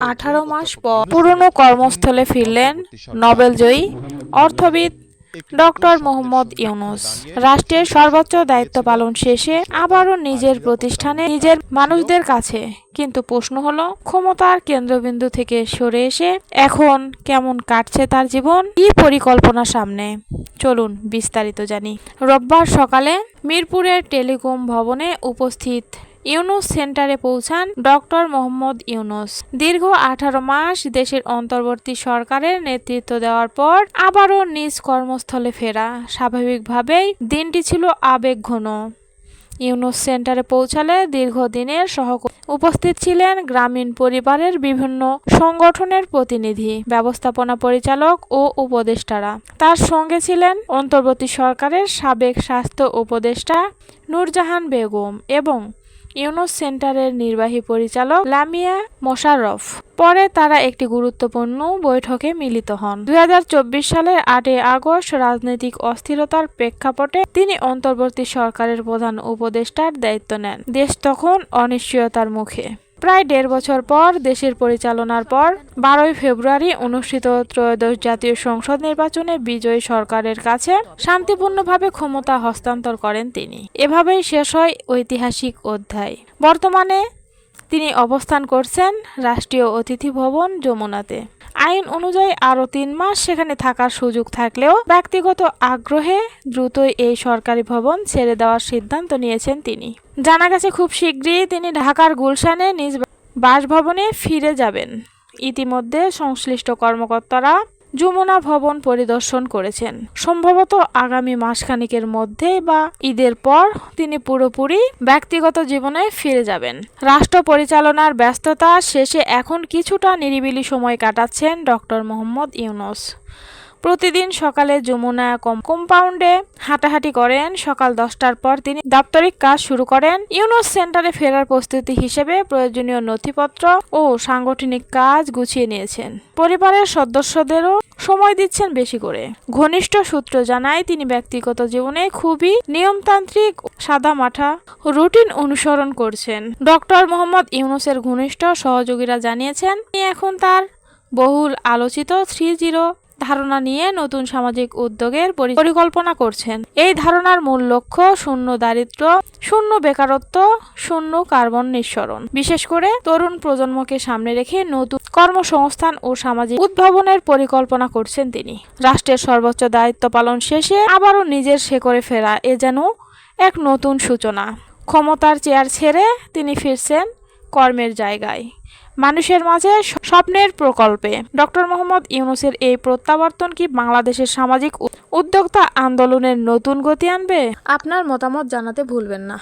18 মাস পর পুরনো কর্মস্থলে ফিরলেন নোবেলজয়ী অর্থবিদ ডক্টর মোহাম্মদ ইউনূস। রাষ্ট্রের সর্বোচ্চ দায়িত্ব পালন শেষে আবারও নিজের প্রতিষ্ঠানে নিজের মানুষদের কাছে। কিন্তু প্রশ্ন হলো, ক্ষমতার কেন্দ্রবিন্দু থেকে সরে এসে এখন কেমন কাটছে তার জীবন, কি পরিকল্পনা সামনে? চলুন বিস্তারিত জানি। রোববার সকালে মিরপুরের টেলিকম ভবনে উপস্থিত ইউনূস সেন্টারে পৌঁছান ডক্টর মোহাম্মদ ইউনূস। দীর্ঘ 18 মাস দেশের অন্তর্বর্তী সরকারের নেতৃত্ব দেওয়ার পর আবারও নিজ কর্মস্থলে ফেরা। স্বাভাবিকভাবেই দিনটি ছিল আবেগঘন। ইউনূস সেন্টারে পৌঁছালে দীর্ঘদিনের উপস্থিত ছিলেন গ্রামীণ পরিবারের বিভিন্ন সংগঠনের প্রতিনিধি, ব্যবস্থাপনা পরিচালক ও উপদেষ্টারা। তার সঙ্গে ছিলেন অন্তর্বর্তী সরকারের সাবেক স্বাস্থ্য উপদেষ্টা নূরজাহান বেগম এবং ইউনূস সেন্টারের নির্বাহী পরিচালক লামিয়া মোশাররফ। পরে তারা একটি গুরুত্বপূর্ণ বৈঠকে মিলিত হন। 2024 সালের 8 আগস্ট রাজনৈতিক অস্থিরতার প্রেক্ষাপটে তিনি অন্তর্বর্তী সরকারের প্রধান উপদেষ্টার দায়িত্ব নেন। দেশ তখন অনিশ্চয়তার মুখে। প্রায় 1.5 বছর পর দেশের পরিচালনার পর 12 ফেব্রুয়ারি অনুষ্ঠিত ত্রয়োদশ জাতীয় সংসদ নির্বাচনে বিজয়ী সরকারের কাছে শান্তিপূর্ণভাবে ক্ষমতা হস্তান্তর করেন তিনি। এভাবেই শেষ হয় ঐতিহাসিক অধ্যায়। বর্তমানে তিনি অবস্থান করছেন রাষ্ট্রীয় অতিথি ভবন যমুনাতে। আইন অনুযায়ী আরও 3 মাস সেখানে থাকার সুযোগ থাকলেও ব্যক্তিগত আগ্রহে দ্রুতই এই সরকারি ভবন ছেড়ে দেওয়ার সিদ্ধান্ত নিয়েছেন তিনি। জানা গেছে খুব শীঘ্রই তিনি ঢাকার গুলশানে নিজ বাসভবনে ফিরে যাবেন। ইতিমধ্যে সংশ্লিষ্ট কর্মকর্তারা যমুনা ভবন পরিদর্শন করেছেন। সম্ভবত আগামী মাসখানেকের মধ্যে বা ঈদের পর তিনি পুরোপুরি ব্যক্তিগত জীবনে ফিরে যাবেন। রাষ্ট্র পরিচালনার ব্যস্ততা শেষে এখন কিছুটা নিরিবিলি সময় কাটাচ্ছেন ডক্টর মোহাম্মদ ইউনূস। প্রতিদিন সকালে যমুনা কম্পাউন্ডে হাঁটাহাঁটি করেন। সকাল 10টার পর তিনি দাপ্তরিক কাজ শুরু করেন। ইউনূস সেন্টারে ফেরার প্রস্তুতি হিসেবে প্রয়োজনীয় নথিপত্র ও সাংগঠনিক কাজ গুছিয়ে নিয়েছেন। পরিবারের সদস্যদেরও সময় দিচ্ছেন বেশি করে। ঘনিষ্ঠ সূত্র জানায় তিনি ব্যক্তিগত জীবনে খুবই নিয়মতান্ত্রিক, সাদামাঠা রুটিন অনুসরণ করছেন। ডক্টর মোহাম্মদ ইউনূসের ঘনিষ্ঠ সহযোগীরা জানিয়েছেন তিনি এখন তার বহুল আলোচিত 3-0 ধারণা নিয়ে নতুন সামাজিক উদ্যোগের পরিকল্পনা করছেন। এই ধারণার মূল লক্ষ্য শূন্য দারিদ্র্য, শূন্য বেকারত্ব, শূন্য কার্বন নিঃসরণ। বিশেষ করে তরুণ প্রজন্মকে সামনে রেখে নতুন কর্মসংস্থান ও সামাজিক উদ্ভাবনের পরিকল্পনা করছেন তিনি। রাষ্ট্রের সর্বোচ্চ দায়িত্ব পালন শেষে আবারও নিজের শেকড়ে ফেরা, এ যেন এক নতুন সূচনা। ক্ষমতার চেয়ার ছেড়ে তিনি ফিরছেন কর্মের জায়গায়, মানুষের মাঝে স্বপ্নের প্রকল্পে। ডক্টর মোহাম্মদ ইউনূসের এই প্রত্যাবর্তন কি বাংলাদেশের সামাজিক উদ্যোক্তা আন্দোলনের নতুন গতি আনবে? আপনার মতামত জানাতে ভুলবেন না।